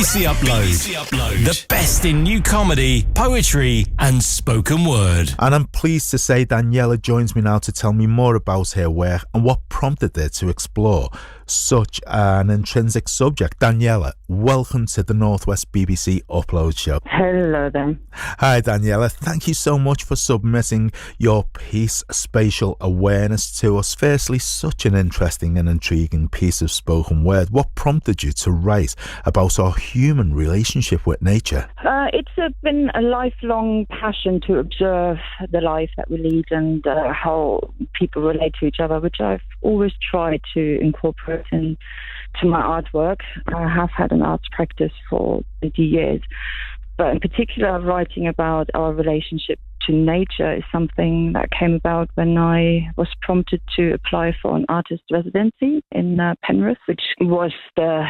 BBC Upload. The best in new comedy, poetry and spoken word. And I'm pleased to say Daniela joins me now to tell me more about her work and what prompted her to explore such an intrinsic subject. Daniela, welcome to the Northwest BBC Upload Show. Hello then. Hi Daniela, thank you so much for submitting your piece Spatial Awareness to us. Firstly, such an interesting and intriguing piece of spoken word. What prompted you to write about our human relationship with nature? It's been a lifelong passion to observe the life that we lead and how people relate to each other, which I've always tried to incorporate into my artwork. I have had an arts practice for 30 years, but in particular writing about our relationship to nature is something that came about when I was prompted to apply for an artist residency in Penrith, which was the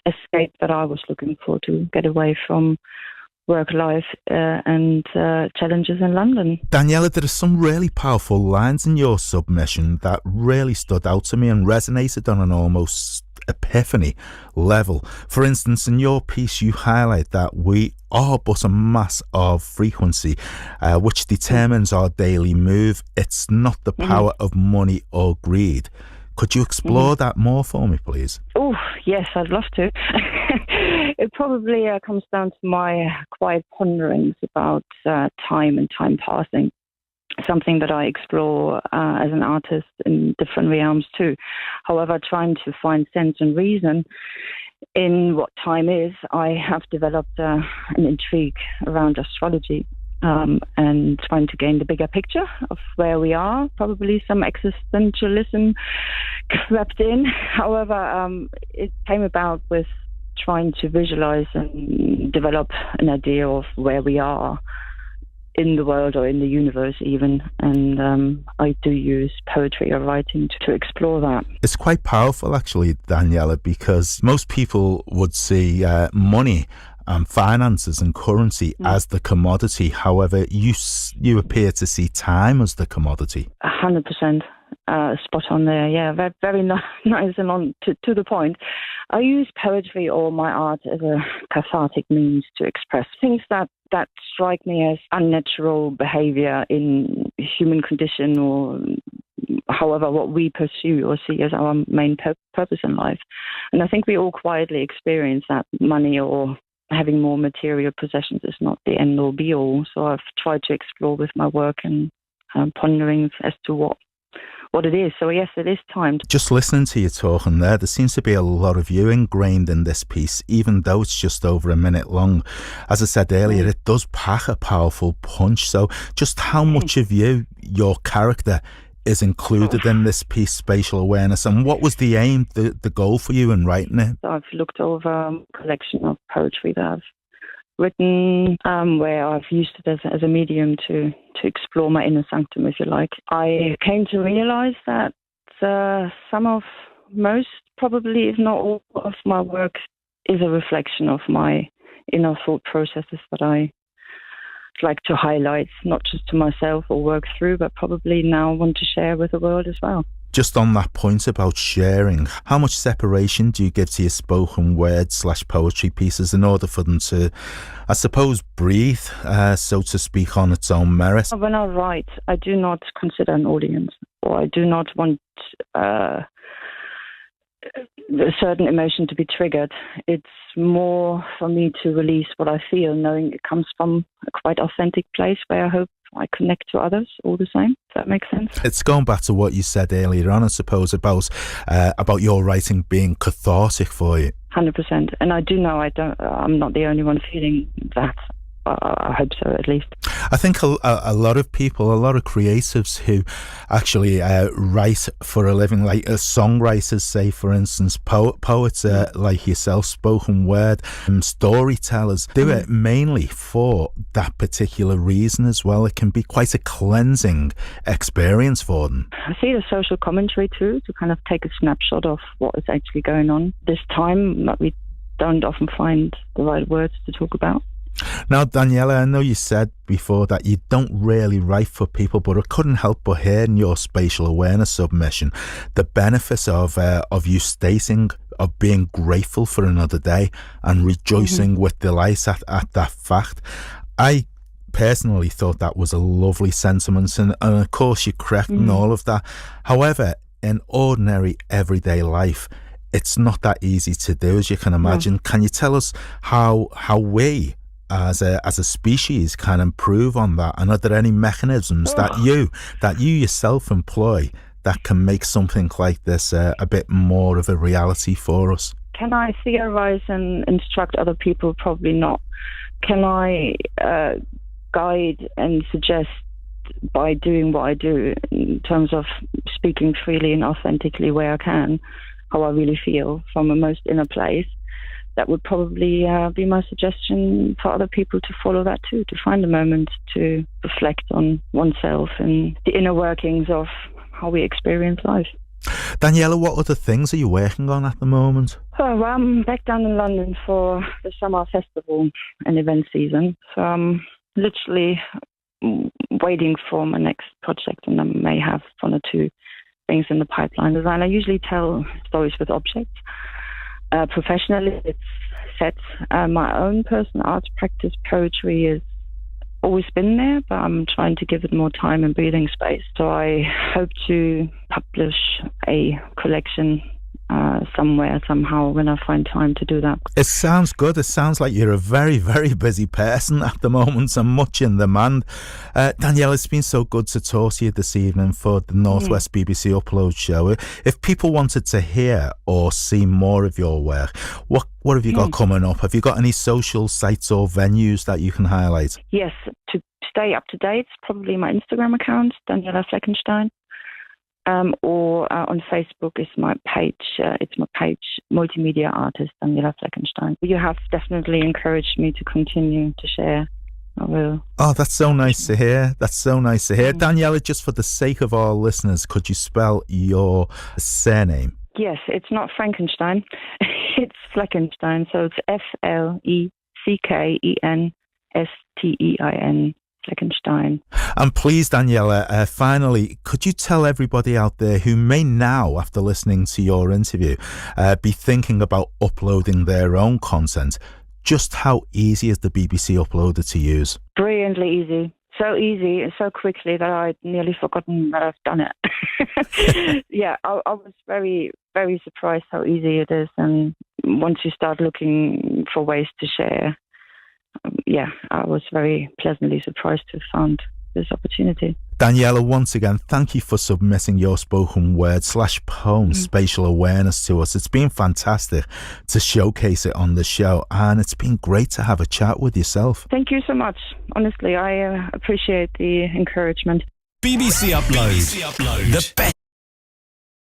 escape that I was looking for to get away from work life and challenges in London. Daniela, there are some really powerful lines in your submission that really stood out to me and resonated on an almost epiphany level. For instance, in your piece you highlight that we are but a mass of frequency which determines our daily move. It's not the power of money or greed. Could you explore that more for me, please? Oh, yes, I'd love to. It probably comes down to my quiet ponderings about time and time passing, something that I explore as an artist in different realms too. However, trying to find sense and reason in what time is, I have developed an intrigue around astrology. And trying to gain the bigger picture of where we are. Probably some existentialism crept in. However, it came about with trying to visualize and develop an idea of where we are in the world or in the universe even. And I do use poetry or writing to explore that. It's quite powerful actually, Daniela, because most people would see money and finances and currency as the commodity. However, you appear to see time as the commodity. 100%. Spot on there. Yeah, very, very nice and on to the point. I use poetry or my art as a cathartic means to express things that strike me as unnatural behavior in human condition, or however what we pursue or see as our main purpose in life. And I think we all quietly experience that money or having more material possessions is not the end all be all. So I've tried to explore with my work and ponderings as to what it is. So yes, it is time. Just listening to you talking there seems to be a lot of you ingrained in this piece, even though it's just over a minute long. As I said earlier, it does pack a powerful punch. So just how much of you, your character, is included in this piece, Spatial Awareness, and what was the aim, the goal for you in writing it? I've looked over a collection of poetry that I've written, where I've used it as a medium to explore my inner sanctum, if you like. I came to realize that most, probably, if not all of my work is a reflection of my inner thought processes that I like to highlight, not just to myself or work through, but probably now want to share with the world as well. Just on that point about sharing, how much separation do you give to your spoken word / poetry pieces in order for them to, I suppose, breathe, so to speak, on its own merit? When I write, I do not consider an audience, or I do not want a certain emotion to be triggered. It's more for me to release what I feel, knowing it comes from a quite authentic place where I hope I connect to others all the same. Does that make sense? It's going back to what you said earlier on, I suppose, about your writing being cathartic for you. 100%. And I do know I'm not the only one feeling that. I hope so, at least. I think a lot of people, a lot of creatives who actually write for a living, like songwriters, say, for instance, poets like yourself, spoken word, storytellers, do it mainly for that particular reason as well. It can be quite a cleansing experience for them. I see the social commentary too, to kind of take a snapshot of what is actually going on this time that we don't often find the right words to talk about. Now, Daniela, I know you said before that you don't really write for people, but I couldn't help but hear in your Spatial Awareness submission the benefits of you stating of being grateful for another day and rejoicing with delight at that fact. I personally thought that was a lovely sentiment, and of course you're correct in all of that. However, in ordinary everyday life, it's not that easy to do, as you can imagine. Can you tell us how we as a species can improve on that, and are there any mechanisms that you yourself employ that can make something like this a bit more of a reality for us? Can I theorize and instruct other people? Probably not. Can I guide and suggest by doing what I do in terms of speaking freely and authentically where I can, how I really feel from a most inner place? That would probably be my suggestion for other people to follow that too, to find a moment to reflect on oneself and the inner workings of how we experience life. Daniela, what other things are you working on at the moment? Oh, well, I'm back down in London for the summer festival and event season. So I'm literally waiting for my next project, and I may have one or two things in the pipeline. Design. I usually tell stories with objects. Professionally, it's sets. My own personal arts practice, poetry, has always been there, but I'm trying to give it more time and breathing space. So I hope to publish a collection somewhere, somehow, when I find time to do that. It sounds good. It sounds like you're a very, very busy person at the moment and much in demand. Danielle, it's been so good to talk to you this evening for the Northwest BBC Upload show. If people wanted to hear or see more of your work, what have you got coming up? Have you got any social sites or venues that you can highlight? Yes, to stay up to date, probably my Instagram account, Daniela Fleckenstein. Or on Facebook is my page. It's my page, Multimedia Artist Daniela Fleckenstein. You have definitely encouraged me to continue to share. I will. Oh, that's so nice to hear. That's so nice to hear. Daniela, just for the sake of our listeners, could you spell your surname? Yes, it's not Frankenstein. It's Fleckenstein. So it's Fleckenstein. Fleckenstein. And please, Daniela, finally, could you tell everybody out there who may now, after listening to your interview, be thinking about uploading their own content, just how easy is the BBC Uploader to use? Brilliantly easy. So easy and so quickly that I'd nearly forgotten that I've done it. Yeah, I was very, very surprised how easy it is. And once you start looking for ways to share, I was very pleasantly surprised to have found this opportunity. Daniela, once again, thank you for submitting your spoken word /poem spatial awareness to us. It's been fantastic to showcase it on the show, and it's been great to have a chat with yourself. Thank you so much. Honestly, I appreciate the encouragement. BBC Upload. The best.